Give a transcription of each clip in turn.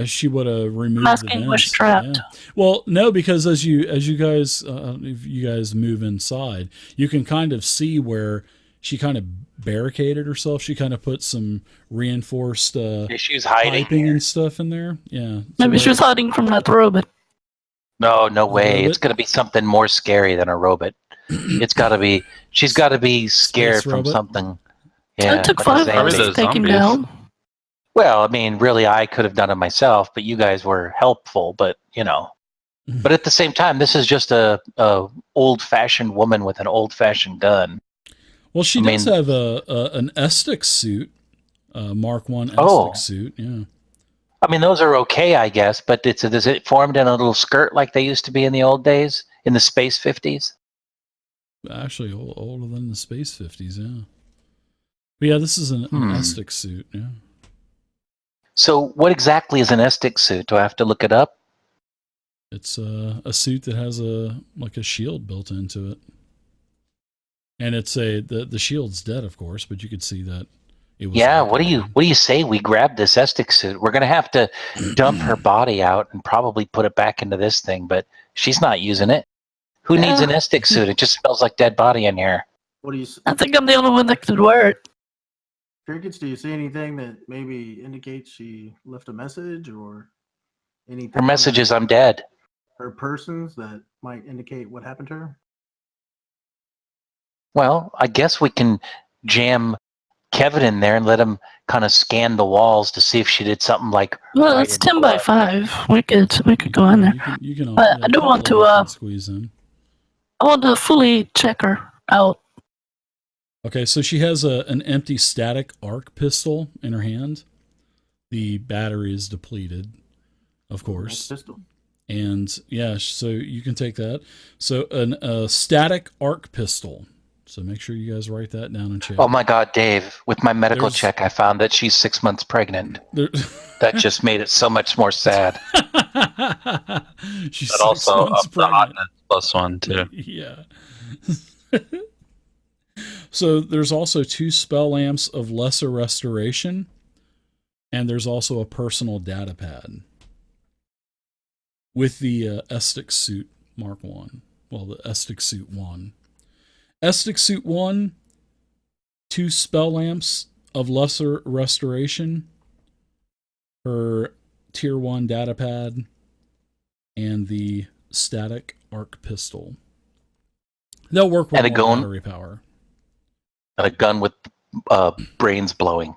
She would have removed the Asking was vents. trapped. Yeah. Well, no, because as you guys if you guys move inside, you can kind of see where she kind of barricaded herself. She kind of put some reinforced She's hiding piping here. and stuff in there. Yeah. Maybe she was hiding from that robot. No way. robot? It's going to be something more scary than a robot. It's got to be. She's got to be scared Space from robot? something. Yeah. It took but 5 it's Probably hours Andy. to those take him zombies. down. Well, I mean, really, I could have done it myself, but you guys were helpful. But you know, but at the same time, this is just a old-fashioned woman with an old-fashioned gun. Well, she I does mean- have an Estic suit, Mark One Estic Oh. suit. Yeah. I mean, those are okay, I guess. But is it formed in a little skirt like they used to be in the old days in the space 50s? Actually, older than the Space 50s, yeah. But yeah, this is an Estic suit, yeah. So, what exactly is an Estic suit? Do I have to look it up? It's a suit that has a shield built into it, and it's the shield's dead, of course, but you could see that it was. Yeah. What do you say we grab this Estic suit? We're gonna have to dump her body out and probably put it back into this thing, but she's not using it. Who needs an Estic suit? It just smells like dead body in here. What do you I think I'm the only one that could wear it. Crickets? Do you see anything that maybe indicates she left a message or anything? Her message is, "I'm dead." Her persons that might indicate what happened to her. Well, I guess we can jam Kevin in there and let him kind of scan the walls to see if she did something like. Well, right it's into 10 by blood. 5. We could go in there. You can But I do want to squeeze in. I want to fully check her out. Okay, so she has an empty static arc pistol in her hand. The battery is depleted, of course. Pistol. And yeah, so you can take that. So a static arc pistol. So make sure you guys write that down and check. Oh my God, Dave! With my medical There's- check, I found that she's 6 months pregnant. There- That just made it so much more sad. She's But 6 also months up the pregnant. hotness +1 too. Yeah. So there's also 2 spell lamps of lesser restoration, and there's also a personal data pad with the Estic suit Mark 1. Well, the Estic suit 1. Estic suit 1, 2 spell lamps of lesser restoration, her tier 1 data pad, and the static arc pistol. They'll work with And a more gun? battery power. And a gun with brains blowing.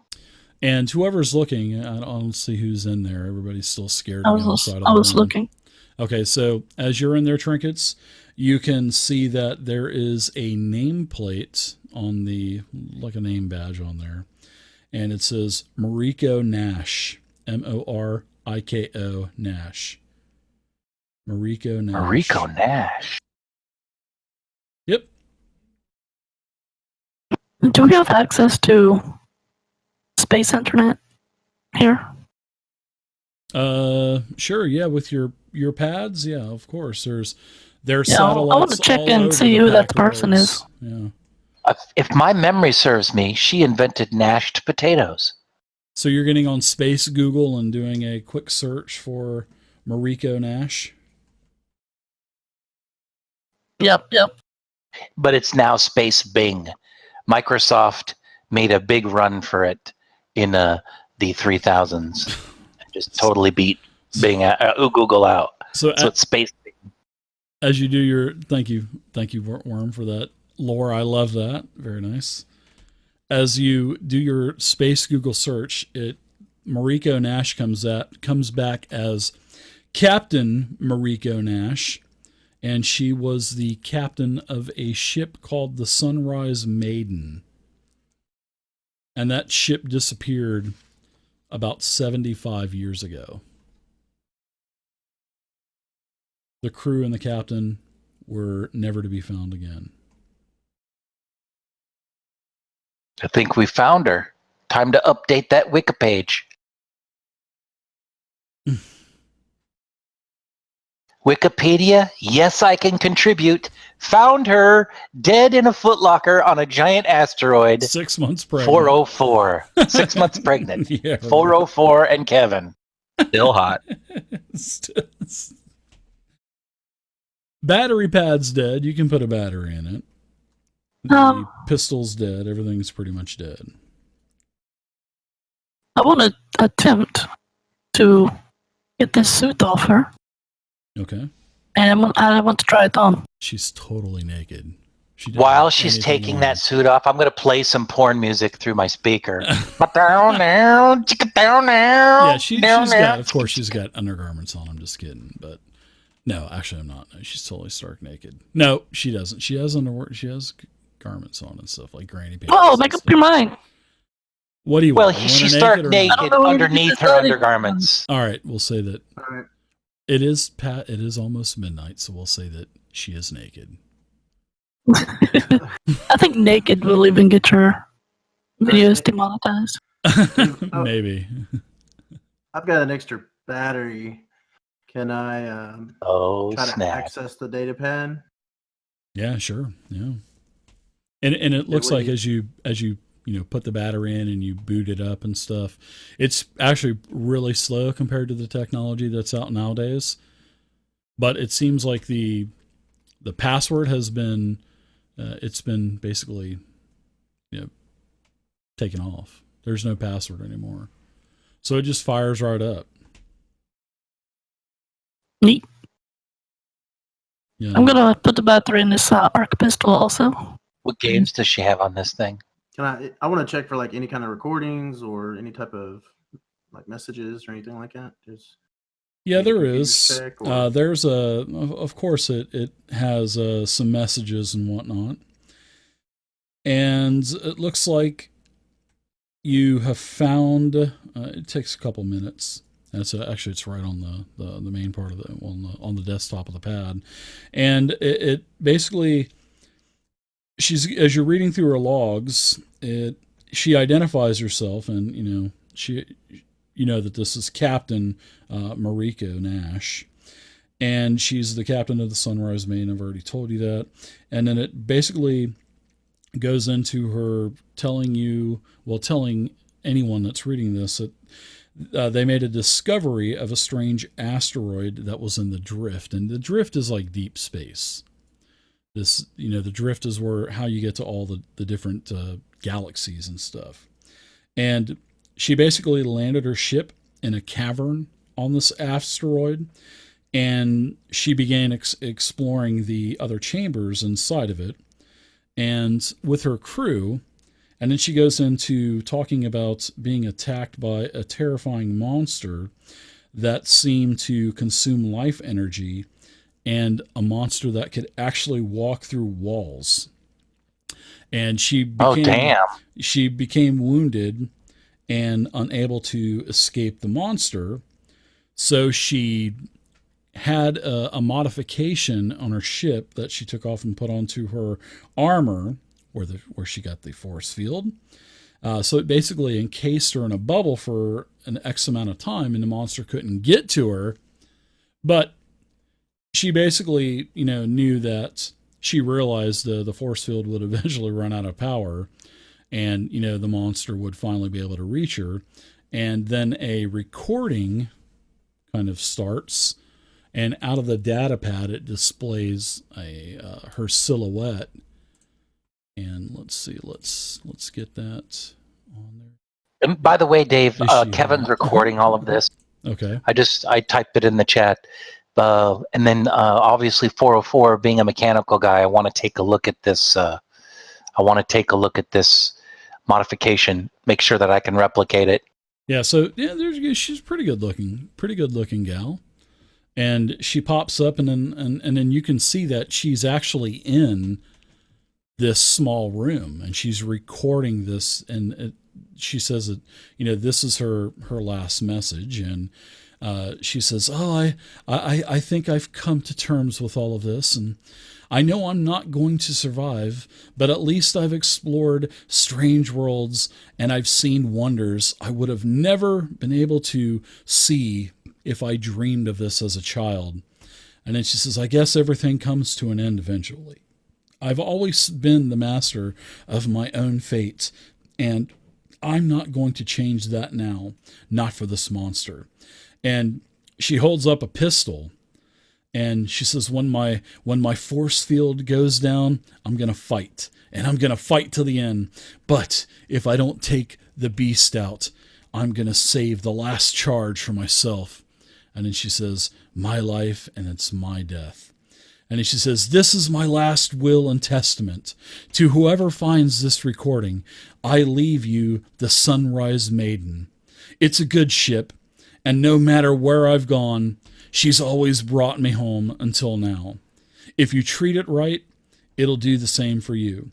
And whoever's looking, I don't see who's in there. Everybody's still scared. I to be was outside of the I was room. looking. Okay, so as you're in there, Trinkets, you can see that there is a nameplate on like a name badge on there. And it says Mariko Nash. Moriko Nash. Mariko Nash. Mariko Nash. Yep. Do we have access to space internet here? Sure, yeah, with your pads, yeah, of course. There's Yeah, satellites. I want to check all and over see the who that packed person roads. is. Yeah. If my memory serves me, she invented mashed potatoes. So you're getting on Space Google and doing a quick search for Mariko Nash. Yep. But it's now Space Bing. Microsoft made a big run for it in the 3000s. Just totally beat Bing Google out. So It's Space Bing. as you do your thank you Worm for that lore. I love that. Very nice. As you do your Space Google search, Mariko Nash comes back as Captain Mariko Nash, and she was the captain of a ship called the Sunrise Maiden. And that ship disappeared about 75 years ago. The crew and the captain were never to be found again. I think we found her. Time to update that Wiki page. Wikipedia, yes, I can contribute. Found her dead in a footlocker on a giant asteroid. 6 months pregnant. 404. 6 months pregnant. Yeah, 404 and Kevin. Still hot. Battery pad's dead. You can put a battery in it. The Oh. pistol's dead. Everything's pretty much dead. I want to attempt to get this suit off her, Okay. and I want to try it on. She's totally naked. She doesn't While have she's anything taking on. that suit off, I'm going to play some porn music through my speaker. Down now, down now. Yeah, she's got, of course, she's got undergarments on. I'm just kidding. But no, actually, I'm not. No, she's totally stark naked. No, she doesn't. She has underwear. She has garments on and stuff like granny pants. Oh, and make up stuff. your mind. What do you Well, want? You want she's her stark or not? I naked don't know where to underneath get her started. undergarments. All right, we'll say that All right. it is almost midnight, so we'll say that she is naked. I think naked will even get your videos demonetized. Maybe. I've got an extra battery. Can I Oh, try to snap. access the data pad? Yeah, sure. Yeah. And it looks like as you put the battery in and you boot it up and stuff, it's actually really slow compared to the technology that's out nowadays. But it seems like the password has been it's been basically taken off. There's no password anymore. So it just fires right up. Neat. Yeah. I'm gonna put the battery in this arc pistol also. What games does she have on this thing? Can I want to check for like any kind of recordings or any type of like messages or anything like that. Just Yeah, there computer is. check or- There's of course, it has some messages and whatnot. And it looks like you have found, it takes a couple minutes. That's actually, it's right on the main part of on the desktop of the pad. And it basically, as you're reading through her logs, she identifies herself, and you know that this is Captain Mariko Nash, and she's the captain of the Sunrise Main. I've already told you that. And then it basically goes into her telling anyone that's reading this that they made a discovery of a strange asteroid that was in the drift, and the drift is like deep space. The drift is how you get to all the different galaxies and stuff. And she basically landed her ship in a cavern on this asteroid, and she began exploring the other chambers inside of it, and with her crew. And then she goes into talking about being attacked by a terrifying monster that seemed to consume life energy, and a monster that could actually walk through walls. And she became wounded and unable to escape the monster. So she had a modification on her ship that she took off and put onto her armor, where she got the force field. So it basically encased her in a bubble for an X amount of time, and the monster couldn't get to her. But she basically, knew that she realized the force field would eventually run out of power, and, the monster would finally be able to reach her. And then a recording kind of starts, and out of the data pad, it displays her silhouette. And let's see, let's get that on there. And by the way, Dave, Is she Kevin's hot? recording all of this. Okay. I typed it in the chat. And then obviously 404, being a mechanical guy, I want to take a look at this. I want to take a look at this modification, make sure that I can replicate it. Yeah. So she's pretty good looking gal, and she pops up, and then you can see that she's actually in this small room, and she's recording this, and she says that this is her last message, and she says, I think I've come to terms with all of this, and I know I'm not going to survive, but at least I've explored strange worlds, and I've seen wonders I would have never been able to see if I dreamed of this as a child. And then she says, I guess everything comes to an end eventually. I've always been the master of my own fate, and I'm not going to change that now, not for this monster. And she holds up a pistol, and she says, when my force field goes down, I'm going to fight, and I'm going to fight to the end. But if I don't take the beast out, I'm going to save the last charge for myself. And then she says, my life, and it's my death. And then she says, this is my last will and testament. To whoever finds this recording, I leave you the Sunrise Maiden. It's a good ship, and no matter where I've gone, she's always brought me home until now. If you treat it right, it'll do the same for you.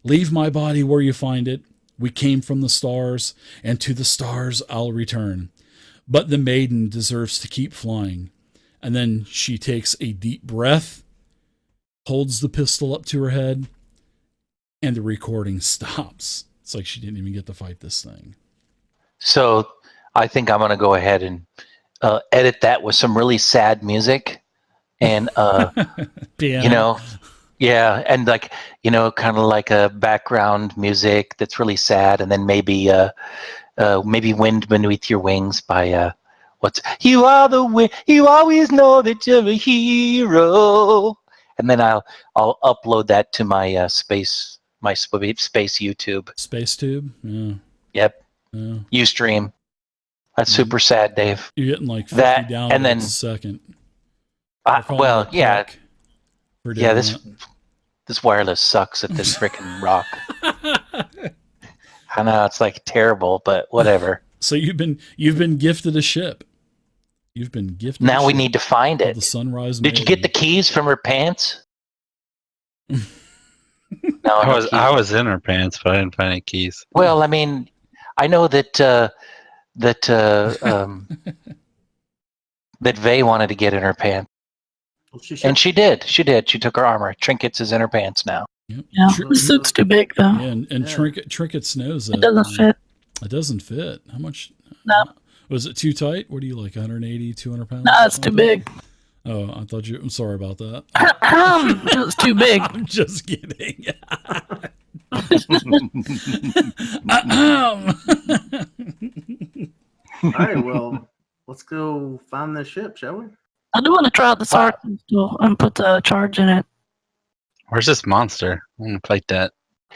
Leave my body where you find it. We came from the stars, and to the stars I'll return. But the maiden deserves to keep flying. And then she takes a deep breath, holds the pistol up to her head, and the recording stops. It's like she didn't even get to fight this thing. So I think I'm going to go ahead and edit that with some really sad music, and Piano. yeah, and kind of like a background music that's really sad, and then maybe "Wind Beneath Your Wings" by "You Are the Wind, You Always Know That You're a Hero," and then I'll upload that to my space YouTube. Space Tube? Yeah. Yep, Yeah. Ustream. That's super sad, Dave. You're getting like 50 That, downloads and then a second. well, yeah, Yeah, this wireless sucks at this freaking rock. I know it's like terrible, but whatever. So you've been gifted a ship. You've been gifted. Now we need to find it. The Sunrise. Did you get the keys from her pants? No, I was in her pants, but I didn't find any keys. Well, I mean, I know that that Vey wanted to get in her pants, Well, and she did. She did. She took her armor. Trinkets is in her pants now. Yep. Yeah, the suit's too big though. Yeah, and Yeah. Trinkets knows that It doesn't fit. It doesn't fit. How much? No. Was it too tight? What do you like? 180, 200 pounds? No, it's too big. Oh, I thought you. I'm sorry about that. It's too big. I'm just kidding. All right, well, let's go find the ship, shall we? I do want to try out the Sark pistol and put the charge in it. Where's this monster? I'm gonna fight that.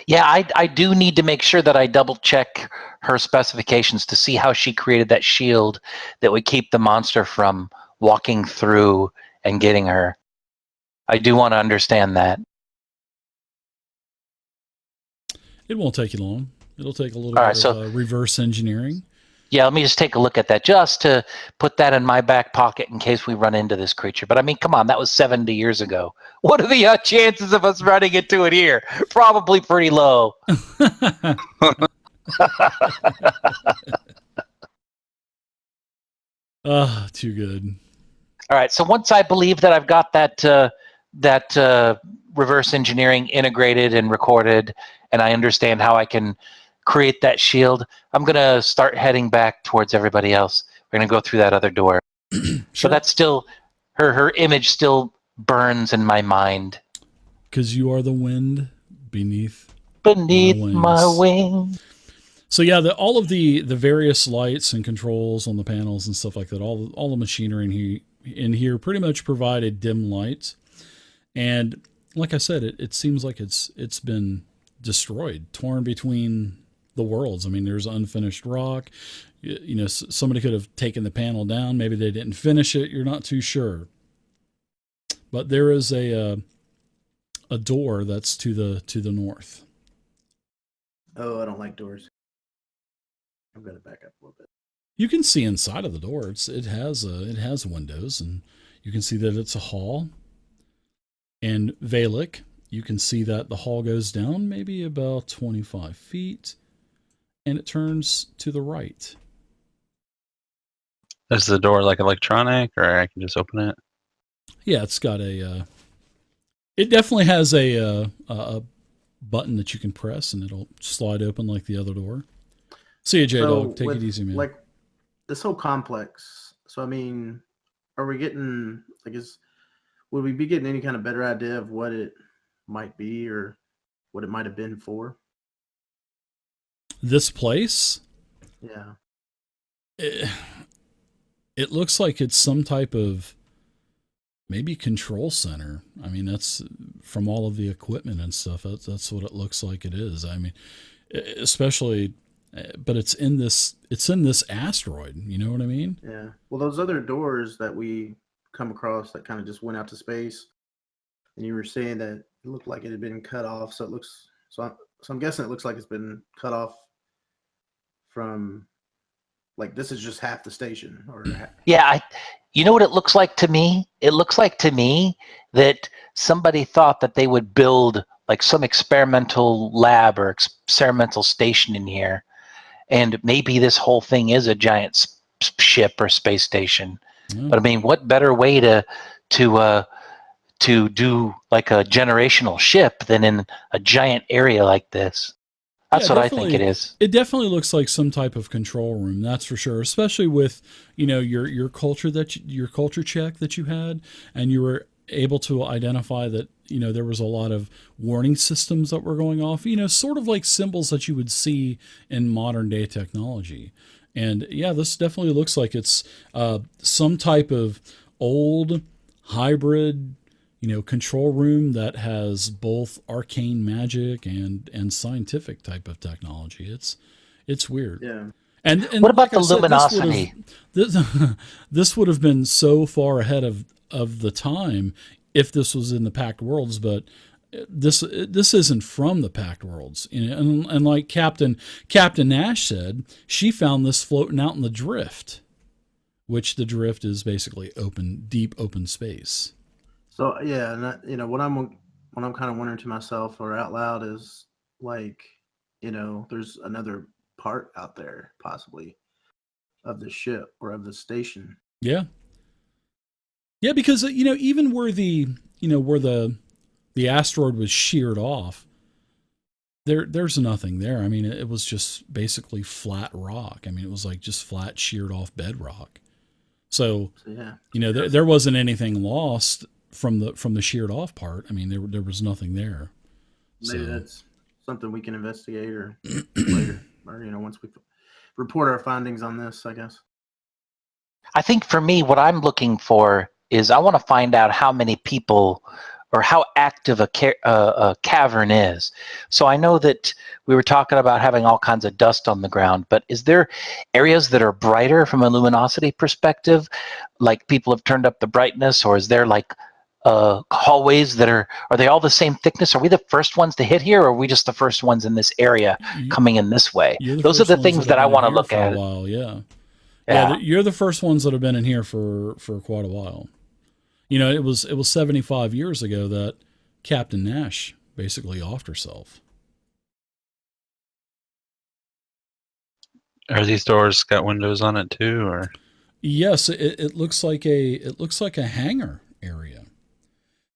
Yeah, I do need to make sure that I double check her specifications to see how she created that shield that would keep the monster from walking through and getting her. I do want to understand that. It won't take you long. It'll take a little All bit right, so- of reverse engineering. Yeah, let me just take a look at that just to put that in my back pocket in case we run into this creature. But I mean, come on, that was 70 years ago. What are the chances of us running into it here? Probably pretty low. Too good. All right, so once I believe that I've got that reverse engineering integrated and recorded, and I understand how I can create that shield, I'm going to start heading back towards everybody else. We're going to go through that other door. Sure. So that's still, her image still burns in my mind. Because you are the wind beneath My wing. So yeah, all of the various lights and controls on the panels and stuff like that, all the machinery in here pretty much provided dim light. And like I said, it seems like it's been destroyed, torn between the worlds. I mean, there's unfinished rock. You know, somebody could have taken the panel down. Maybe they didn't finish it. You're not too sure. But there is a door that's to the north. Oh, I don't like doors. I'm going to back up a little bit. You can see inside of the door. It has windows, and you can see that it's a hall. And Valek, you can see that the hall goes down maybe about 25 feet, and it turns to the right. Is the door like electronic, or I can just open it? Yeah, it's got it definitely has a button that you can press, and it'll slide open like the other door. See you, J-Dog. Take it easy, man. Like this whole complex. So I mean, are we getting would we be getting any kind of better idea of what it might be or what it might have been for? This place, Yeah. it looks like it's some type of maybe control center. I mean, that's from all of the equipment and stuff. That's what it looks like it is. I mean, especially, but it's in this asteroid. You know what I mean? Yeah. Well, those other doors that we come across that kind of just went out to space, and you were saying that it looked like it had been cut off. So it looks so. I'm guessing it looks like it's been cut off from, like, this is just half the station, or Yeah, you know what it looks like to me? It looks like to me that somebody thought that they would build like some experimental lab or experimental station in here, and maybe this whole thing is a giant ship or space station. Yeah. But I mean, what better way to do like a generational ship than in a giant area like this? That's Yeah, what I think it is. It definitely looks like some type of control room, that's for sure. Especially with your culture your culture check that you had, and you were able to identify that there was a lot of warning systems that were going off. Sort of like symbols that you would see in modern day technology. And yeah, this definitely looks like it's some type of old hybrid control room that has both arcane magic and scientific type of technology. It's weird. yeah. And What about like I the said, luminosity? This would have been so far ahead of the time if this was in the Packed Worlds, but this isn't from the Packed Worlds. And like Captain Nash said, she found this floating out in the drift, which the drift is basically deep open space. So yeah, and what I'm kind of wondering to myself or out loud is, like, there's another part out there possibly of the ship or of the station. Yeah. Yeah, because even where the asteroid was sheared off, there's nothing there. I mean, it was just basically flat rock. I mean, it was like just flat sheared off bedrock. So yeah, there wasn't anything lost from the sheared off part. I mean, there was nothing there. Maybe that's something we can investigate or later, or once we report our findings on this, I guess. I think for me, what I'm looking for is I want to find out how many people or how active a cavern is. So I know that we were talking about having all kinds of dust on the ground, but is there areas that are brighter from a luminosity perspective, like people have turned up the brightness, or is there like hallways that are they all the same thickness? Are we the first ones to hit here, or are we just the first ones in this area coming in this way? Those are the things that I want to look at. While, yeah, you're the first ones that have been in here for quite a while. It was 75 years ago that Captain Nash basically offed herself. Are these doors got windows on it too, or? Yes, it looks like a hangar area.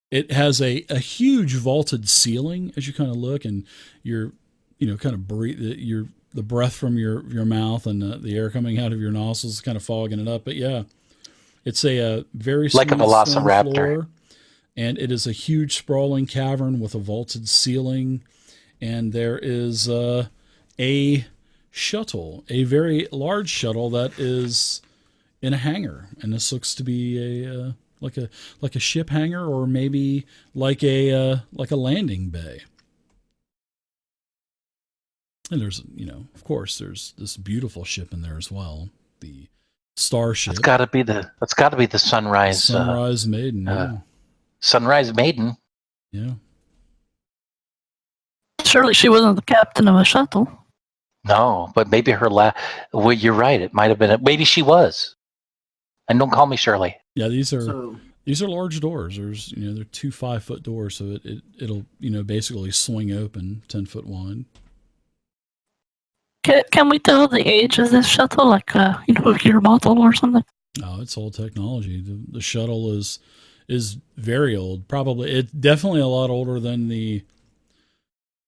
It has a huge vaulted ceiling as you kind of look, and you're kind of breathe the breath from your mouth and the air coming out of your nostrils is kind of fogging it up. But yeah, it's a very like a velociraptor floor, and it is a huge sprawling cavern with a vaulted ceiling, and there is a shuttle, a very large shuttle that is in a hangar, and this looks to be like a ship hangar, or maybe like a landing bay. And there's of course there's this beautiful ship in there as well, the Starship. That's got to be the Sunrise Maiden. Yeah. Sunrise Maiden. Yeah. Surely she wasn't the captain of a shuttle. No, but maybe her well, you're right. It might have been. Maybe she was. And don't call me Shirley. Yeah, these are large doors. There's they're 2 5-foot doors, so it'll basically swing open 10-foot wide. Can we tell the age of this shuttle, like a year model or something? Oh, it's old technology. The shuttle is very old. Probably it's definitely a lot older than the.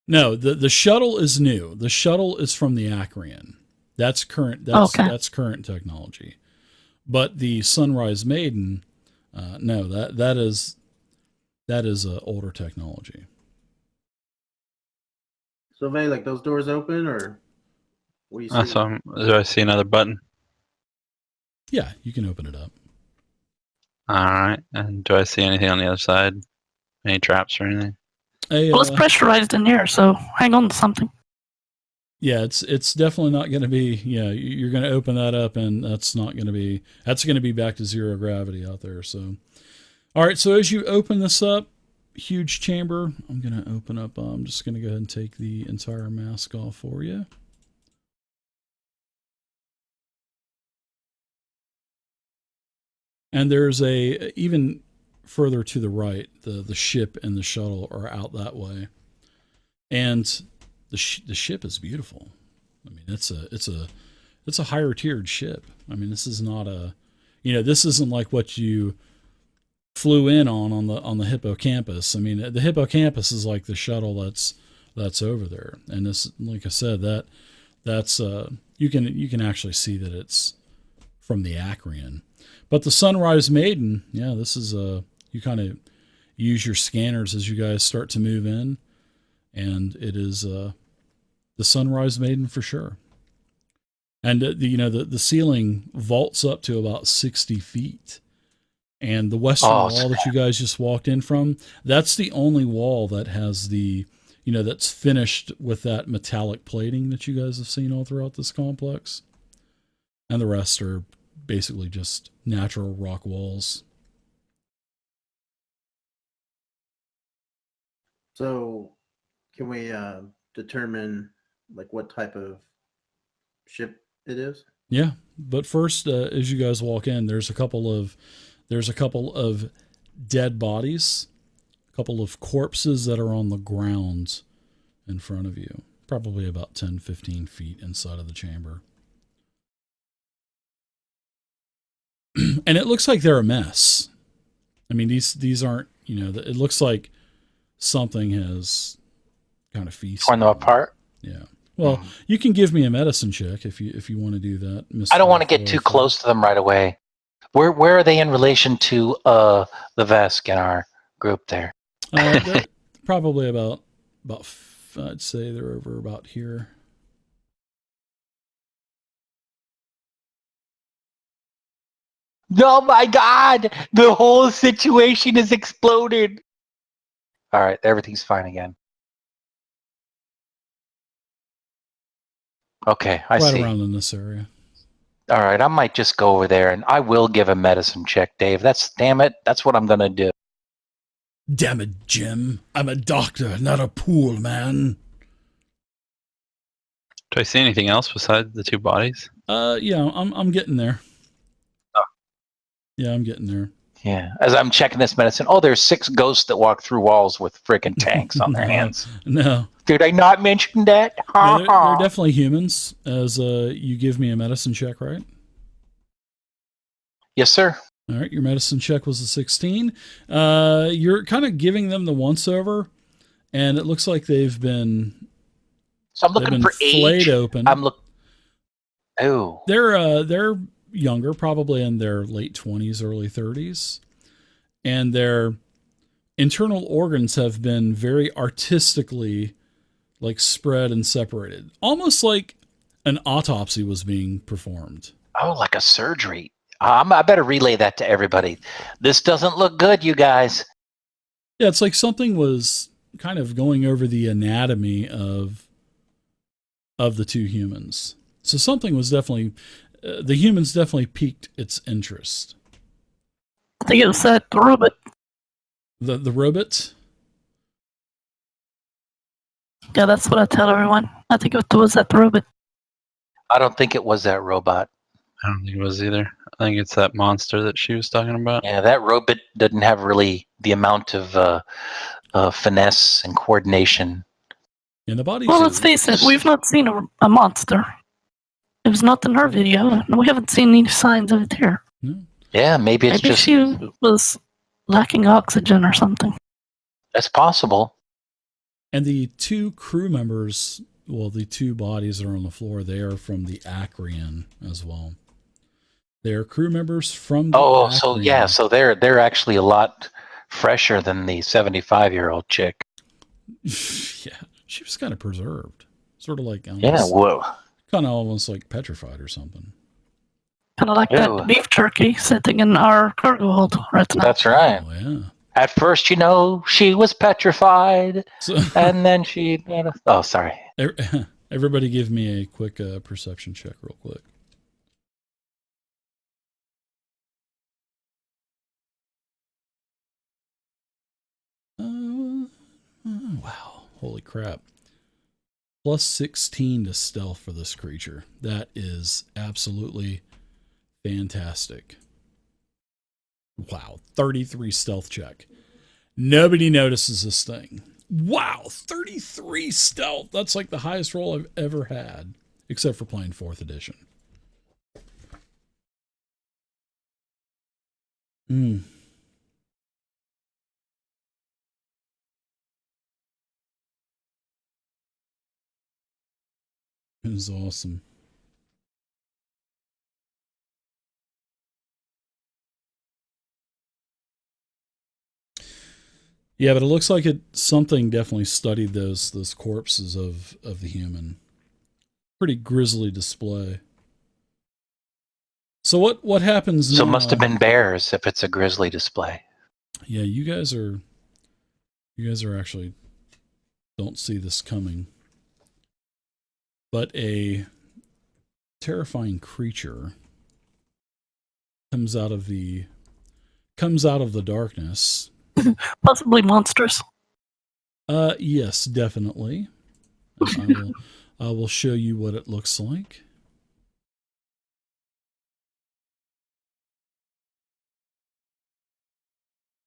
No, the shuttle is new. The shuttle is from the Acreon. That's current. That's current technology. But the Sunrise Maiden, no, that is older technology. So, Vay, like, those doors open, or what do you see? Do I see another button? Yeah, you can open it up. All right. And do I see anything on the other side? Any traps or anything? Well, it's pressurized in here, so hang on to something. Yeah, it's definitely not going to be. Yeah, you're going to open that up, and that's going to be back to zero gravity out there. So, all right. So as you open this up, huge chamber. I'm going to open up. I'm just going to go ahead and take the entire mask off for you. And there's even further to the right, the ship and the shuttle are out that way, and the ship is beautiful. I mean, it's a higher tiered ship. I mean, this is not this isn't like what you flew in on the hippocampus. I mean, the hippocampus is like the shuttle that's over there, and this, like I said, that's you can actually see that it's from the Acrian. But the Sunrise Maiden, yeah, this is you kind of use your scanners as you guys start to move in, and it is the Sunrise Maiden for sure. And the ceiling vaults up to about 60 feet, and the western wall that you guys just walked in from, that's the only wall that has that's finished with that metallic plating that you guys have seen all throughout this complex, and the rest are basically just natural rock walls. So, can we determine like what type of ship it is? Yeah, but first, as you guys walk in, there's a couple of dead bodies, a couple of corpses that are on the ground in front of you, probably about 10, 15 feet inside of the chamber. And it looks like they're a mess. I mean, these aren't, it looks like something has kind of feasted. Torn them apart? Yeah. Well, you can give me a medicine check if you want to do that, Mr. I don't want to get too close to them right away. Where are they in relation to the Vesk in our group there? They're probably about I'd say they're over about here. Oh my God! The whole situation has exploded. All right, everything's fine again. Okay, I see. Right around in this area. All right, I might just go over there, and I will give a medicine check, Dave. Damn it, that's what I'm gonna do. Damn it, Jim! I'm a doctor, not a pool man. Do I see anything else besides the two bodies? Yeah, I'm getting there. Oh. Yeah, I'm getting there. Yeah, as I'm checking this medicine, there's 6 ghosts that walk through walls with freaking tanks on their hands. No. Did I not mention that? Yeah, they're definitely humans, as you give me a medicine check, right? Yes, sir. All right, your medicine check was a 16. You're kind of giving them the once-over, and it looks like they've been... So I'm looking for age. Open. Oh. They're younger, probably in their late 20s, early 30s. And their internal organs have been very artistically spread and separated. Almost like an autopsy was being performed. Oh, like a surgery. I better relay that to everybody. This doesn't look good, you guys. Yeah, it's like something was kind of going over the anatomy of the two humans. So something was definitely... the humans definitely piqued its interest. I think it was that robot. The robot? Yeah, that's what I tell everyone. I think it was that robot. I don't think it was that robot. I don't think it was either. I think it's that monster that she was talking about. Yeah, that robot didn't have really the amount of finesse and coordination. And the body. Well, let's face it, we've not seen a monster. It was not in her video, and we haven't seen any signs of it here. No. Yeah, maybe she was lacking oxygen or something. That's possible. And the 2 crew members, well, the 2 bodies that are on the floor, they are from the Acrian as well. They are crew members from the Acrian. So they're actually a lot fresher than the 75-year-old chick. Yeah, she was kind of preserved, sort of like kind of almost like petrified or something. Kind of like Ew. that beef jerky sitting in our cargo hold right now. That's right. Oh, yeah. At first, she was petrified, So and then she. Oh, sorry. everybody, give me a quick perception check, real quick. Wow! Holy crap! Plus 16 to stealth for this creature. That is absolutely fantastic. Wow, 33 stealth check. Nobody notices this thing. Wow, 33 stealth. That's like the highest roll I've ever had, except for playing 4th edition. Hmm. It is awesome. Yeah, but it looks like something definitely studied those corpses of the human. Pretty grisly display. So what happens now? So it must have been bears if it's a grisly display. Yeah, you guys are actually don't see this coming. But a terrifying creature comes out of the darkness. Possibly monsters. Yes, definitely. I will show you what it looks like.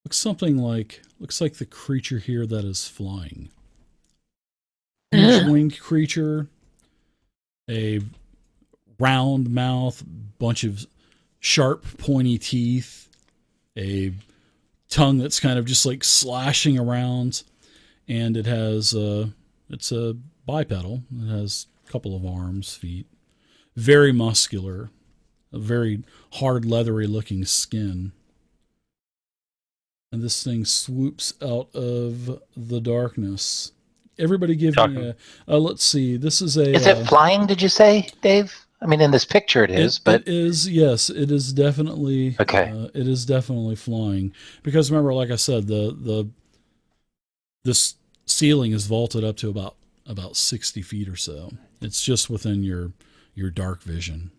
Looks like the creature here that is flying. Huge winged creature, a round mouth, bunch of sharp, pointy teeth, a tongue that's kind of just like slashing around, and it has it's a bipedal. It has a couple of arms, feet, very muscular, a very hard, leathery looking skin. And this thing swoops out of the darkness. Everybody give me let's see. This is a... Is it flying, did you say, Dave? I mean, in this picture it is, but... It is, yes. It is definitely... Okay. It is definitely flying. Because remember, like I said, this ceiling is vaulted up to about 60 feet or so. It's just within your dark vision.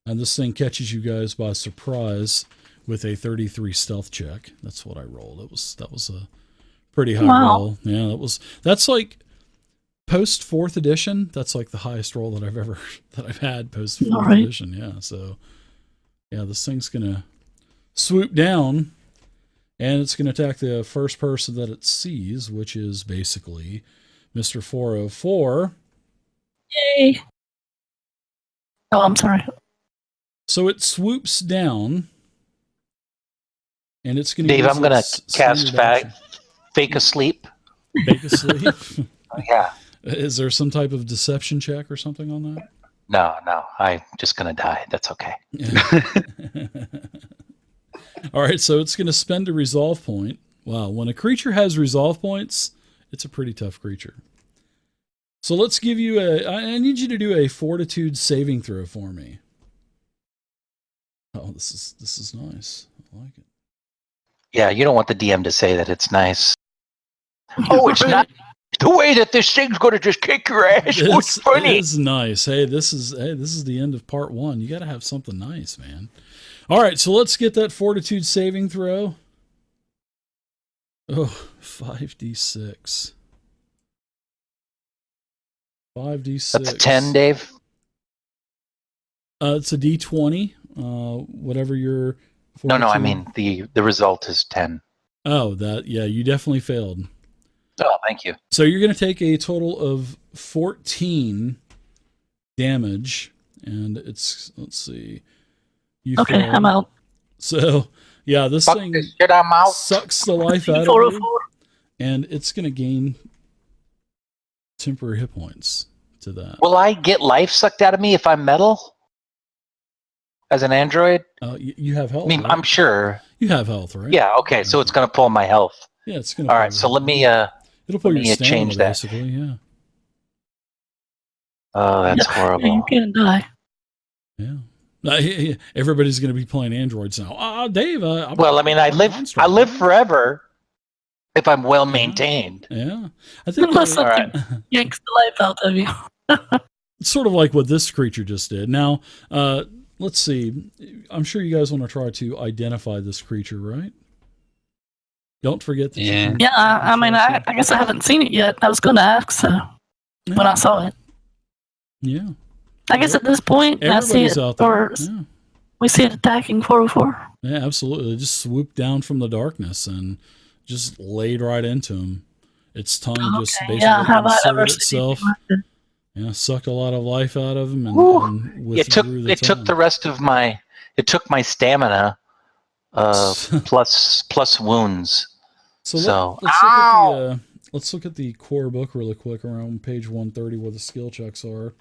And this thing catches you guys by surprise with a 33 stealth check. That's what I rolled. That was a pretty high roll. Yeah, that's like post 4th edition. That's like the highest roll that I've had post 4th edition. Yeah. So yeah, this thing's gonna swoop down and it's gonna attack the first person that it sees, which is basically Mr. 404. Yay. Oh, I'm sorry. So it swoops down. And it's going to... Dave, I'm going to cast Fake Asleep. Fake Asleep? Yeah. Is there some type of deception check or something on that? No. I'm just going to die. That's okay. All right, so it's going to spend a resolve point. Wow, when a creature has resolve points, it's a pretty tough creature. So let's give you I need you to do a fortitude saving throw for me. Oh, this is nice. I like it. Yeah, you don't want the DM to say that it's nice. Oh, it's not the way that this thing's going to just kick your ass. What's funny? It is nice. Hey, this is the end of part 1. You got to have something nice, man. All right, so let's get that fortitude saving throw. Oh, 5d6. 5d6. That's a 10, Dave. It's a d20. Whatever your... No, I mean the result is 10. Oh, you definitely failed. Oh, thank you. So you're going to take a total of 14 damage, and it's, let's see. Okay, failed. I'm out. So, yeah, this thing shit, I'm out. Sucks the life out of you, and it's going to gain temporary hit points to that. Will I get life sucked out of me if I'm metal? As an android? You have health. I mean, right? I'm sure. You have health, right? Yeah, okay, so it's going to pull my health. Yeah, it's going to. All right, so let me it'll pull your stamina, change that. Basically, yeah. Oh, that's horrible. You can't die. Yeah. Everybody's going to be playing androids now. Dave. Well, I mean, I live forever if I'm well maintained. Yeah, I think Unless All something right. yanks the life out of you. it's sort of like what this creature just did. Now, let's see. I'm sure you guys want to try to identify this creature, right? Don't forget that. Yeah. Yeah, I mean, I guess I haven't seen it yet. I was going to ask, so when I saw it. Yeah. I guess at this point, I see Everybody's it, out there. or Yeah. we see it attacking 404. Yeah, absolutely. It just swooped down from the darkness and just laid right into him. Its tongue just basically have I ever inserted seen itself. anything like that? Yeah, sucked a lot of life out of him and It took withdrew it took tongue. the rest of my stamina plus wounds. So Ow! Let's look at the core book really quick around page 130 where the skill checks are.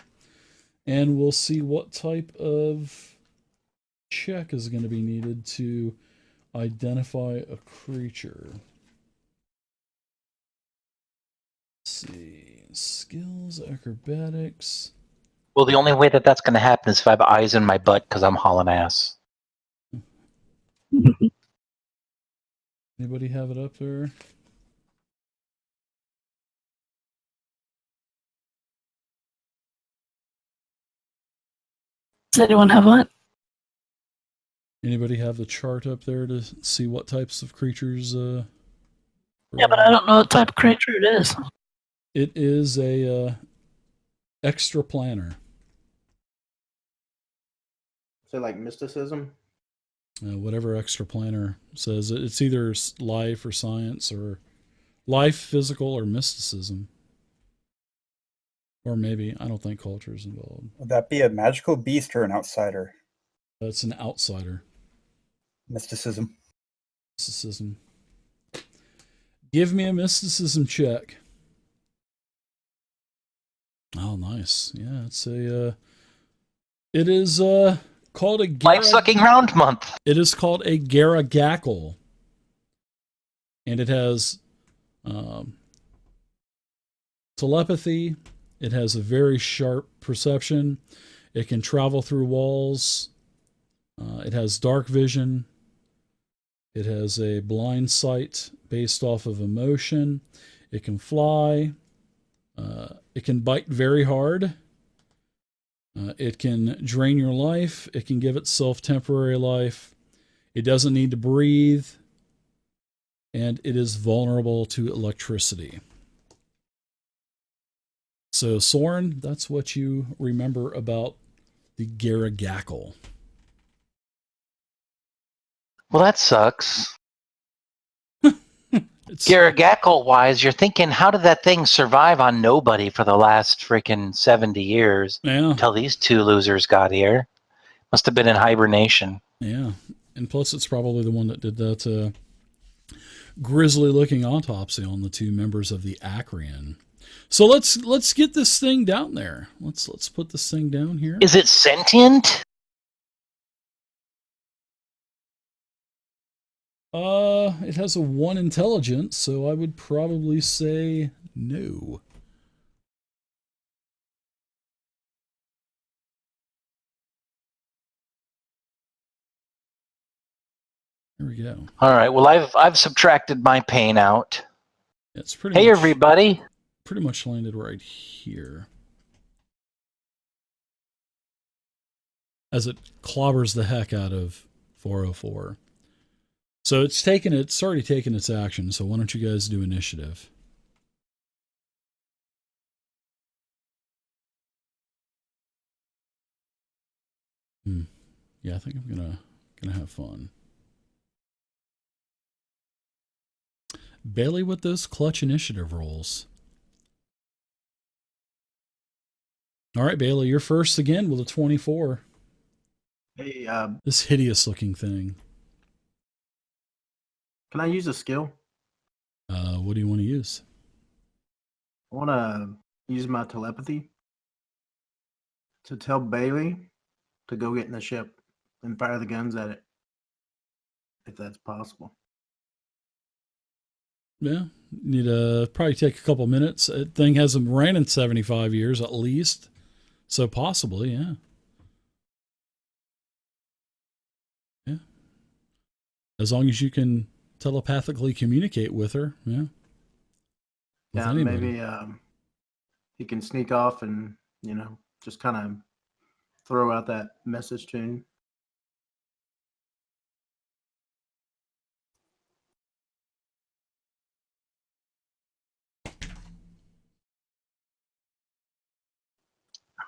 And we'll see what type of check is going to be needed to identify a creature. Let's see. Skills, acrobatics. Well, the only way that that's going to happen is if I have eyes in my butt because I'm hauling ass. Anybody have it up there? Does anyone have what? Anybody have the chart up there to see what types of creatures? Yeah, but I don't know what type of creature it is. It is a extra planner. So like mysticism. Whatever extra planner says, it's either life or science or life, physical, or mysticism. Or maybe, I don't think culture is involved. Would that be a magical beast or an outsider? That's an outsider. Mysticism. Mysticism. Give me a mysticism check. Oh, nice. Yeah, it's a. It is called a Life-sucking round month. It is called a Garagackle, and it has telepathy. It has a very sharp perception. It can travel through walls. It has dark vision. It has a blind sight based off of emotion. It can fly. It can bite very hard. It can drain your life. It can give itself temporary life. It doesn't need to breathe. And it is vulnerable to electricity. So, Soren, that's what you remember about the Garagackle. Well, that sucks. Garagackle-wise, you're thinking, how did that thing survive on nobody for the last freaking 70 years until these two losers got here? Must have been in hibernation. Yeah, and plus it's probably the one that did that grisly-looking autopsy on the two members of the Acreon. So let's get this thing down there. Let's put this thing down here. Is it sentient? It has a 1 intelligence, so I would probably say no. Here we go. All right. Well, I've subtracted my pain out. It's pretty. Hey, much, everybody! Pretty much landed right here. As it clobbers the heck out of 404. So it's already taken its action, so why don't you guys do initiative? Yeah, I think I'm gonna have fun. Bailey with those clutch initiative rolls. All right, Bailey, you're first again with a 24. Hey, This hideous looking thing. can I use a skill? What do you want to use? I want to use my telepathy to tell Bailey to go get in the ship and fire the guns at it, if that's possible. Yeah, need to probably take a couple minutes. That thing hasn't ran in 75 years at least, so possibly, yeah. As long as you can telepathically communicate with her, yeah. With Yeah, anybody. maybe he can sneak off and just kind of throw out that message chain.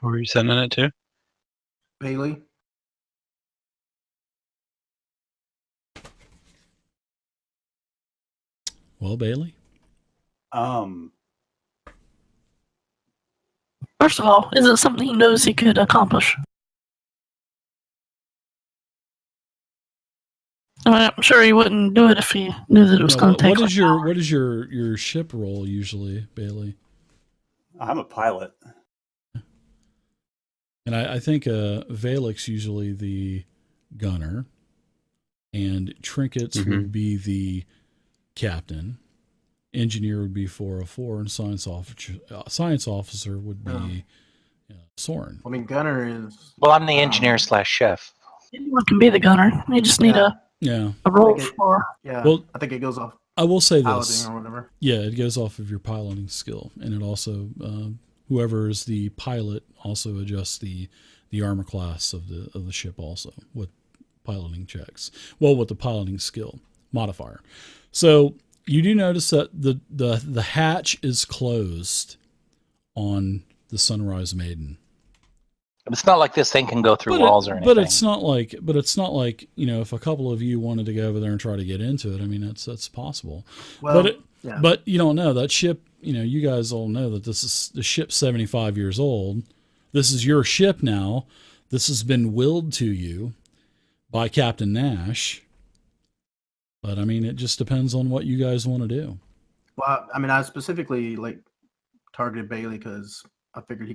Who are you sending it to? Bailey. Well, Bailey? First of all, is it something he knows he could accomplish? I mean, I'm sure he wouldn't do it if he knew that it was No, going to take. what is your ship role usually, Bailey? I'm a pilot. And I think Valek's usually the gunner, and Trinkets would be the captain. Engineer would be 404, and science officer would be Soren. I mean, Gunner is. Well, I'm the engineer / chef. Anyone can be the gunner. You just need a role Okay. for. Yeah. Well, I think it goes off I will say piloting this. or whatever. Yeah, it goes off of your piloting skill, and it also whoever is the pilot also adjusts the armor class of the ship also with piloting checks. Well, with the piloting skill modifier. So you do notice that the hatch is closed on the Sunrise Maiden. It's not like this thing can go through walls or anything. But it's not like if a couple of you wanted to go over there and try to get into it, I mean that's possible. Well, But you don't know that ship. You guys all know that the ship's 75 years old. This is your ship now. This has been willed to you by Captain Nash. But I mean, it just depends on what you guys want to do. Well, I mean, I specifically targeted Bailey because I figured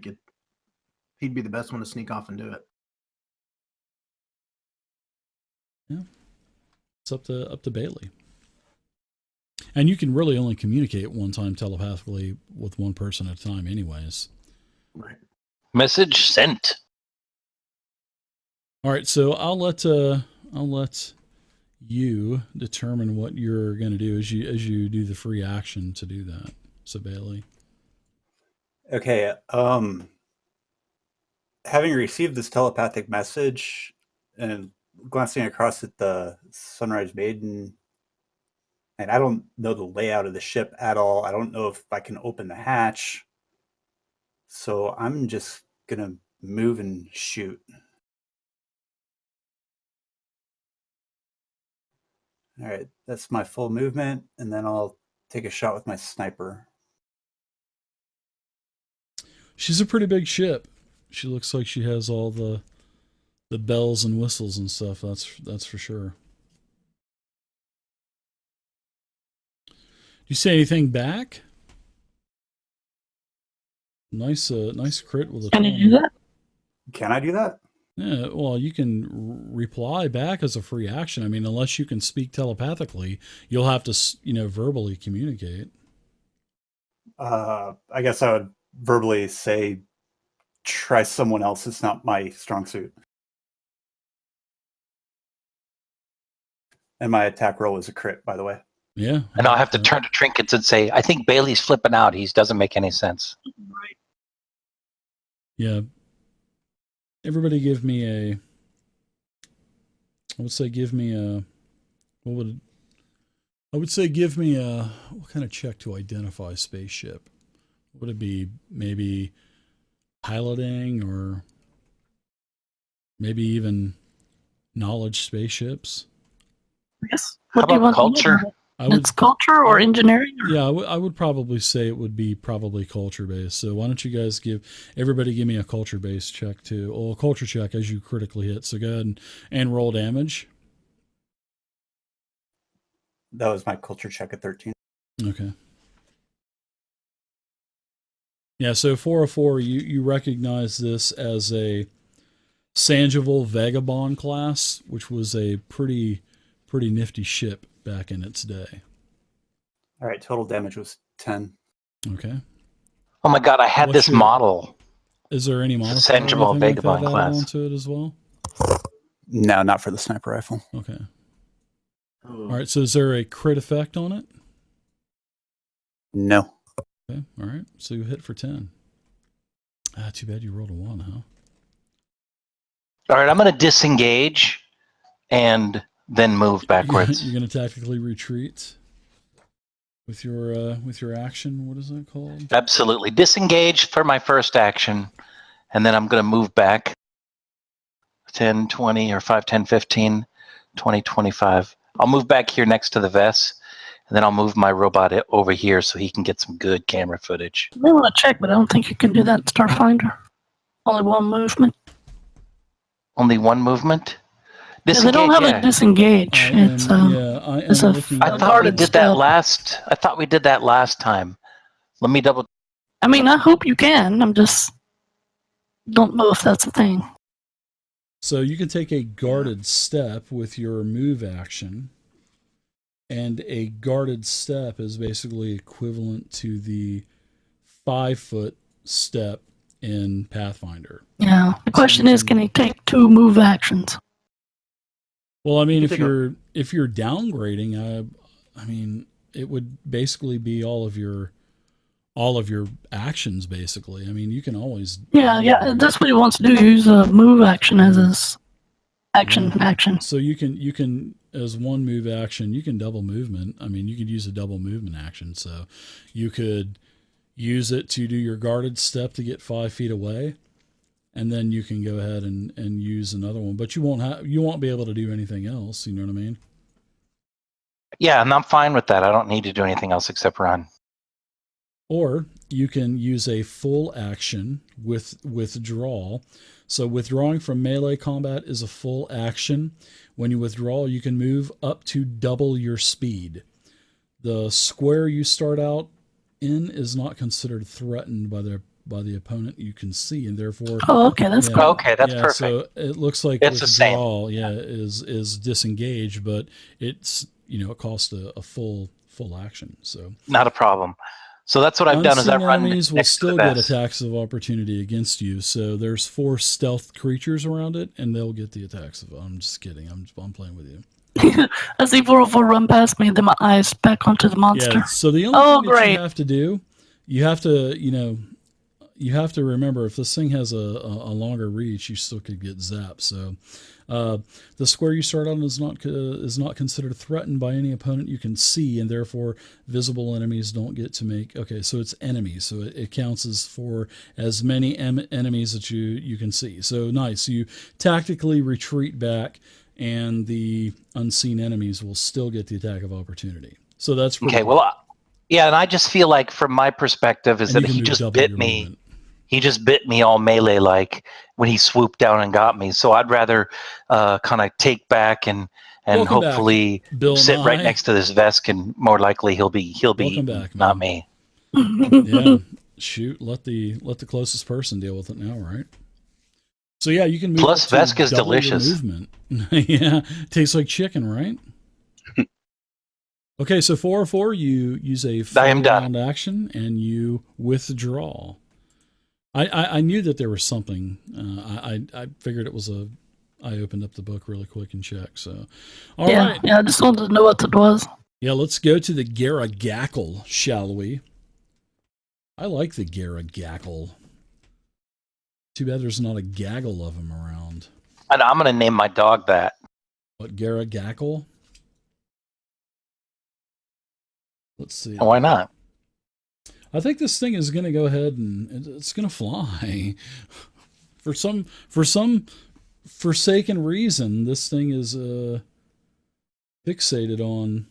he'd be the best one to sneak off and do it. Yeah, it's up to Bailey. And you can really only communicate one time telepathically with one person at a time, anyways. Right. Message sent. All right, so I'll let you determine what you're going to do as you do the free action to do that. So Bailey. Okay. Having received this telepathic message and glancing across at the Sunrise Maiden, and I don't know the layout of the ship at all. I don't know if I can open the hatch. So I'm just going to move and shoot. All right, that's my full movement, and then I'll take a shot with my sniper. She's a pretty big ship. She looks like she has all the bells and whistles and stuff. That's for sure. Do you say anything back? Nice crit with a Can you 20. do that? Can I do that? Yeah, well, you can reply back as a free action. I mean, unless you can speak telepathically, you'll have to, verbally communicate. I guess I would verbally say, try someone else. It's not my strong suit. And my attack roll is a crit, by the way. Yeah. And I'll have to turn to Trinkets and say, I think Bailey's flipping out. He doesn't make any sense. Right. Yeah. Everybody give me a, what kind of check to identify spaceship? Would it be maybe piloting or maybe even knowledge spaceships? Yes. How What do you about want to culture? know? It's culture or engineering? Or? Yeah, I would probably say it would be probably culture based. So why don't you guys give me a culture based check too? Or a culture check as you critically hit. So go ahead and roll damage. That was my culture check at 13. Okay. Yeah, so 404, you recognize this as a Sangeval Vagabond class, which was a pretty nifty ship back in its day. All right, total damage was 10. Okay. Oh my God, I had What's this your- model. Is there any modifier or Sangeval anything like that Vagabond added class. onto it as well? No, not for the sniper rifle. Okay. Oh. All right, so is there a crit effect on it? No. Okay, all right. So you hit for 10. Too bad you rolled a 1, huh? All right, I'm going to disengage and then move backwards. You're going to tactically retreat with your action. What is that called? Absolutely. Disengage for my first action, and then I'm going to move back 10, 20, or 5, 10, 15, 20, 25. I'll move back here next to the vest, and then I'll move my robot over here so he can get some good camera footage. I may want to check, but I don't think you can do that in Starfinder. Only one movement. Only one movement? Yeah, they don't have a disengage. It's it's a looking I at thought we guarded did that step. last. I thought we did that last time. Let me double. I mean, I hope you can. I'm just don't know if that's a thing. So you can take a guarded step with your move action, and a guarded step is basically equivalent to the 5-foot step in Pathfinder. Yeah. The question is, can he take 2 move actions? Well, I mean, You if can you're downgrading, I mean, it would basically be all of your actions. Basically, I mean, you can always Yeah. That's what he wants to do. Use a move action as his action. So you can as one move action, you can double movement. I mean, you could use a double movement action. So you could use it to do your guarded step to get 5 feet away, and then you can go ahead and use another one. But you won't be able to do anything else. You know what I mean? Yeah, and I'm fine with that. I don't need to do anything else except run. Or you can use a full action with withdrawal. So withdrawing from melee combat is a full action. When you withdraw, you can move up to double your speed. The square you start out in is not considered threatened by the opponent you can see, and therefore. Oh, okay, that's Yeah. cool. Okay, that's perfect. So it looks like It's the same. withdrawal, is disengage, but it's it costs a full action. So Not a problem. So that's what I've done is unseen I've run enemies will next to still the get vest. attacks of opportunity against you. So there's 4 stealth creatures around it, and they'll get the attacks of. I'm just kidding. I'm playing with you. I see 404 run past me, then my eyes back onto the monster. Yeah. So the only thing that great. you have to do, you have to you have to remember, if this thing has a longer reach, you still could get zapped. So the square you start on is not considered threatened by any opponent you can see, and therefore visible enemies don't get to make. Okay, so it's enemies, so it counts as for as many enemies that you can see. So nice. You tactically retreat back, and the unseen enemies will still get the attack of opportunity. So that's pretty Okay, good. well, yeah, and I just feel like from my perspective is And that you can he move just double bit your me. movement. He just bit me all melee-like when he swooped down and got me. So I'd rather kind of take back and Welcome back, hopefully Bill sit right Nye. next to this vest, and more likely he'll be Welcome eaten, back, not man. me. Yeah, shoot, let the closest person deal with it now, right? So yeah, you can move. Plus, up to Veska's double your delicious. movement. Yeah, tastes like chicken, right? Okay, so 404, you use a full I am done. round action and you withdraw. I knew that there was something. I figured it was I opened up the book really quick and checked. So, all right. Yeah, I just wanted to know what it was. Yeah, let's go to the Garagackle, shall we? I like the Garagackle. Too bad there's not a gaggle of them around. And I'm going to name my dog that. What, Garagackle? Let's see. Why not? I think this thing is going to go ahead and it's going to fly. For some forsaken reason, this thing is fixated on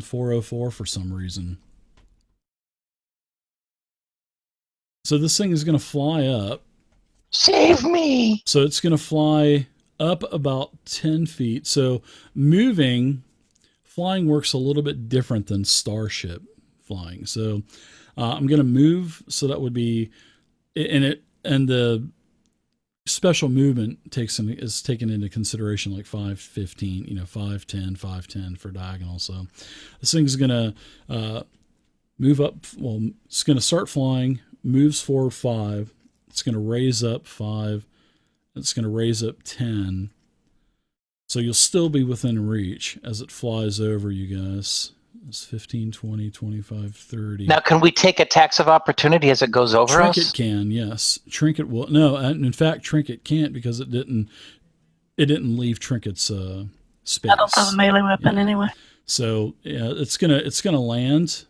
404 for some reason. So this thing is going to fly up. Save me! So it's going to fly up about 10 feet. So flying works a little bit different than starship flying. So I'm going to move. So that would be, and the special movement is taken into consideration, like 5, 15, 5, 10, 5, 10 for diagonal. So this thing's going to move up. Well, it's going to start flying, moves forward 5. It's going to raise up 5. It's going to raise up 10. So you'll still be within reach as it flies over you guys. It's 15, 20, 25, 30. Now, can we take attacks of opportunity as it goes over Trinket us? can, yes. Trinket will. No, in fact, Trinket can't because it didn't leave Trinket's space. I don't have a melee weapon anyway. So yeah, it's gonna land.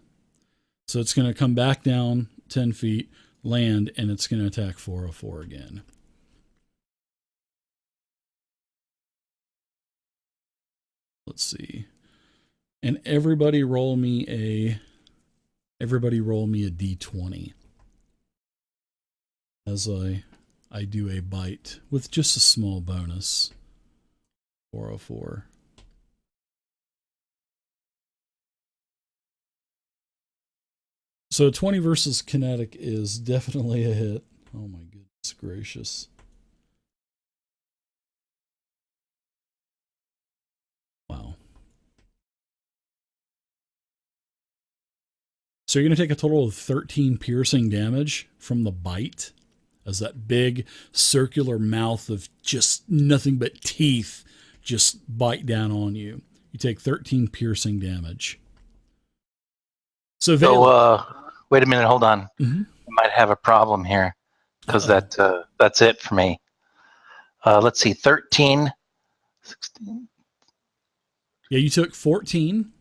So it's gonna come back down 10 feet, land, and it's gonna attack 404 again. Let's see. And everybody roll me a d20 as I do a bite with just a small bonus. 404. So 20 versus kinetic is definitely a hit. Oh my goodness gracious. Wow. So you're going to take a total of 13 piercing damage from the bite as that big circular mouth of just nothing but teeth just bite down on you. You take 13 piercing damage. So wait a minute, hold on. Mhm. I might have a problem here because that's it for me. Let's see, 13, 16. Yeah, you took 14.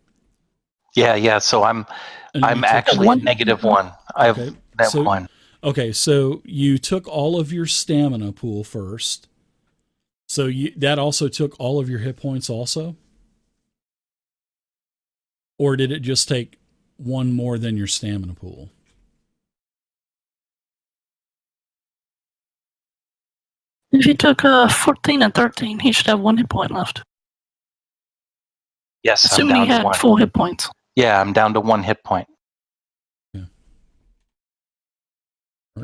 Yeah. So I'm actually one. -1. I have Okay, that so- one. Okay, so you took all of your stamina pool first. So that also took all of your hit points also? Or did it just take one more than your stamina pool? If he took 14 and 13, he should have 1 hit point left. Yes, Assuming I'm he down had to 1. 4 hit points. Yeah, I'm down to 1 hit point. All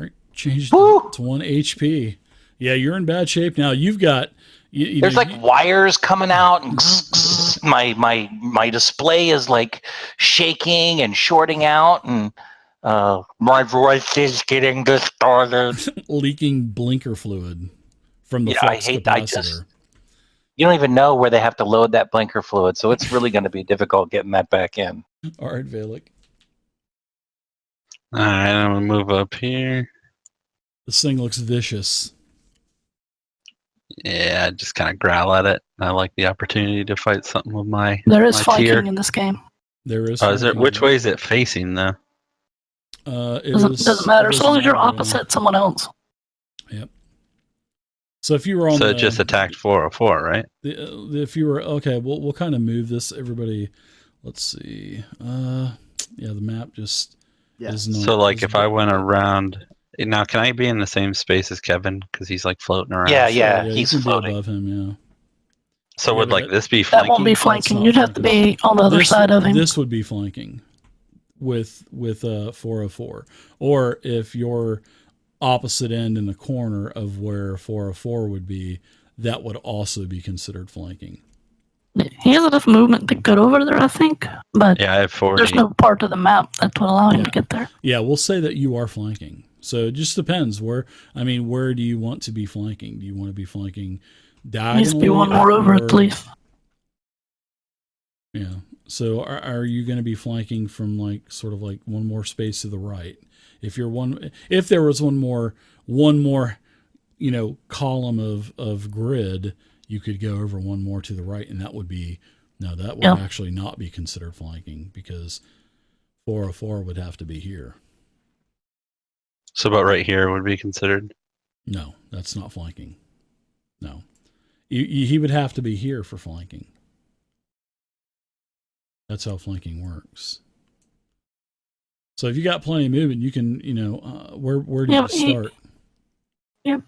right, changed Woo! to 1 HP. Yeah, you're in bad shape now. You've got... There's like wires coming out, and my display is like shaking and shorting out, and my voice is getting distorted. leaking blinker fluid from the Yeah, flux I capacitor. You don't even know where they have to load that blinker fluid, so it's really going to be difficult getting that back in. All right, Valek. All right, I'm gonna move up here. This thing looks vicious. Yeah, just kind of growl at it. I like the opportunity to fight something with my There is my flanking tier. in this game. There is... Oh, is it? flanking Which there. way is it facing though? Doesn't matter as long as you're opposite someone else. Yep. So if you were on So it just attacked 404, right? if you were... Okay, we'll kind of move this, everybody. Let's see. Yeah, the map just Yeah. is not... So like is if I went around now, can I be in the same space as Kevin because he's like floating around? Yeah, you he's can be floating. above him, yeah. So Yeah, would but like this be That flanking? won't be That's flanking. not You'd have to be on the other side of him. This would be flanking with 404. Or if you're opposite end in the corner of where 404 would be, that would also be considered flanking. He has enough movement to get over there, I think. But Yeah, I have 40. there's no part of the map that would allow him to get there. Yeah, we'll say that you are flanking. So it just depends where do you want to be flanking? Do you want to be flanking diagonally? Needs to be one more over at least. Yeah. So are you going to be flanking from like sort of like one more space to the right? If there was one more, column of grid, you could go over one more to the right, and that would actually not be considered flanking because 404 would have to be here. So about right here would be considered. No, that's not flanking. No, he would have to be here for flanking. That's how flanking works. So if you got plenty of movement, you can, where do you start? You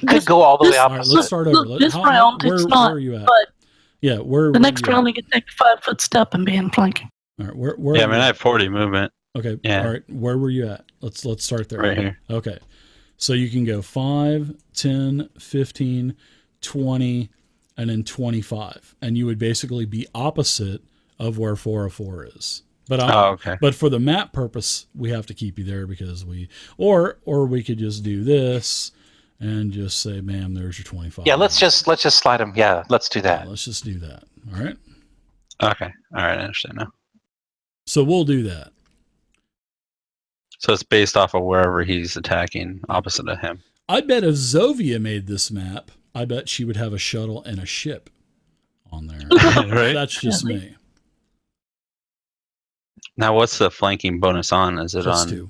could go all the way All right, opposite. let's start over. This round, where, it's not, where are you at? but Yeah, where the where next you round, at? he can take a 5-foot step and be in flanking. All right, where Yeah, I are mean you I at? have 40 movement Okay, yeah. all right, where were you at? Let's start there. right here. Okay, so you can go 5, 10, 15, 20, and then 25, and you would basically be opposite of where 404 is. But Okay. But for the map purpose, we have to keep you there because or we could just do this, and just say, "Ma'am, there's your 25." Yeah, let's just slide him. Yeah, let's do that. Let's just do that. All right. Okay. All right. I understand now. So we'll do that. So it's based off of wherever he's attacking opposite of him. I bet if Zovia made this map, I bet she would have a shuttle and a ship on there. Right? That's just me. Now, what's the flanking bonus on? Is it Plus on 2.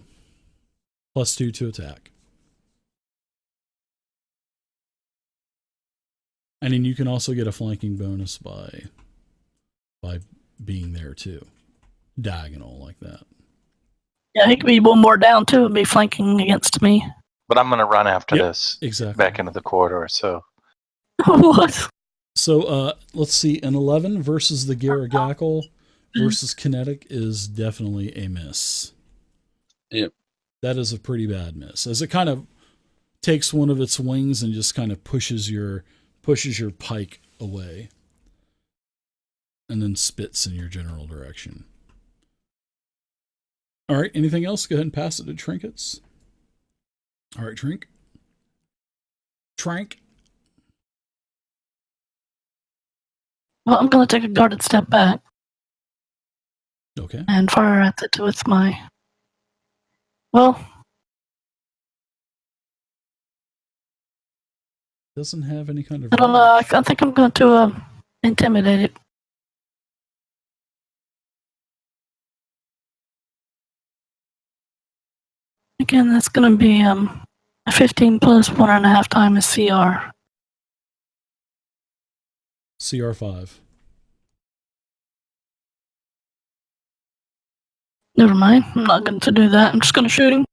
Plus 2 to attack. And then you can also get a flanking bonus by being there too. Diagonal like that. Yeah, he could be one more down too and be flanking against me. But I'm going to run after Yep, this Exactly. back into the corridor. So What? So let's see. An 11 versus the Garagackle versus Kinetic is definitely a miss. Yep. That is a pretty bad miss, as it kind of takes one of its wings and just kind of pushes your pike away, and then spits in your general direction. All right. Anything else? Go ahead and pass it to Trinkets. All right, Trank. Well, I'm going to take a guarded step back Okay. and fire at it with my. Well, Doesn't have any kind of. I don't know. I think I'm going to intimidate it. Again, that's going to be a 15 plus 1.5 times CR. CR5. Never mind. I'm not going to do that. I'm just going to shoot him.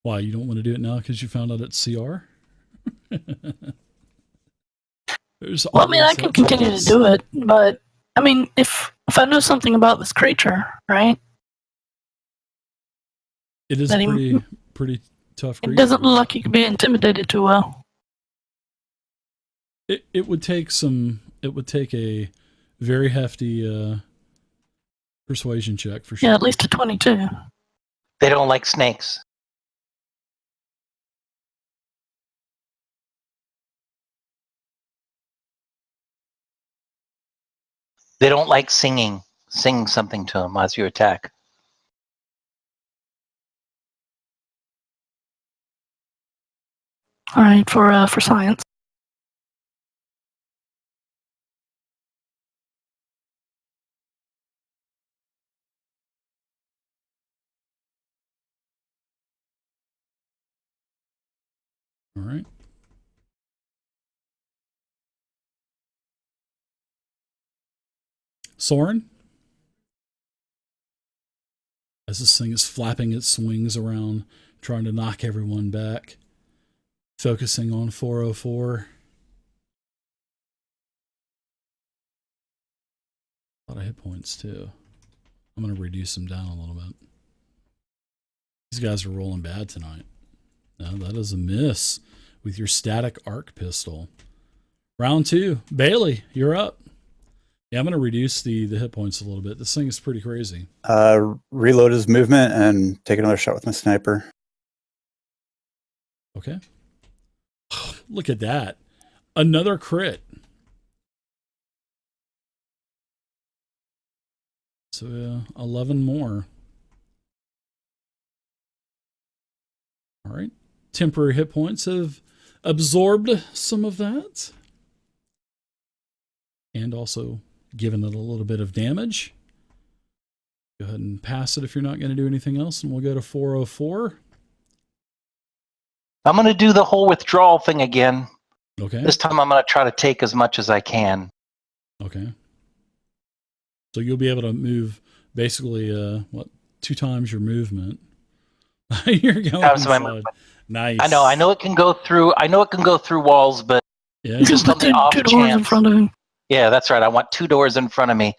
Why, you don't want to do it now because you found out it's CR? Well, I mean, I can continue to do it, but I mean, if I know something about this creature, right? It is that he- pretty tough It creature. doesn't look like he can be intimidated too well. It would take a very hefty persuasion check for sure. Yeah, at least a 22. they don't like snakes. They don't like singing. Sing something to them as you attack. All right, for science. All right. Soren? As this thing is flapping its wings around, trying to knock everyone back, focusing on 404. A lot of hit points, too. I'm going to reduce them down a little bit. These guys are rolling bad tonight. No, that is a miss with your static arc pistol. Round 2. Bailey, you're up. Yeah, I'm going to reduce the hit points a little bit. This thing is pretty crazy. Reload his movement and take another shot with my sniper. Okay. Look at that. Another crit. So 11 more. All right. Temporary hit points have absorbed some of that. And also given it a little bit of damage. Go ahead and pass it if you're not going to do anything else. And we'll go to 404. I'm going to do the whole withdrawal thing again. Okay. This time I'm going to try to take as much as I can. Okay. So you'll be able to move basically 2 times your movement. You're going How's my inside. movement? Nice. I know it can go through walls, but Yeah. Just on the off two doors in chance. front of him. yeah, that's right. I want 2 doors in front of me,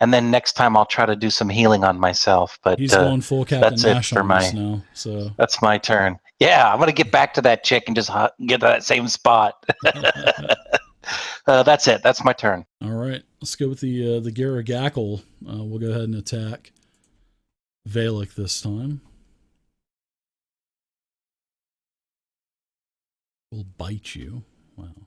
and then next time I'll try to do some healing on myself. But He's going full Captain that's it Nash for on my- us now. So that's my turn. Yeah, I'm going to get back to that chick and just get to that same spot. That's it. That's my turn. all right, let's go with the Garagackle. We'll go ahead and attack Valak this time. will bite you. Wow.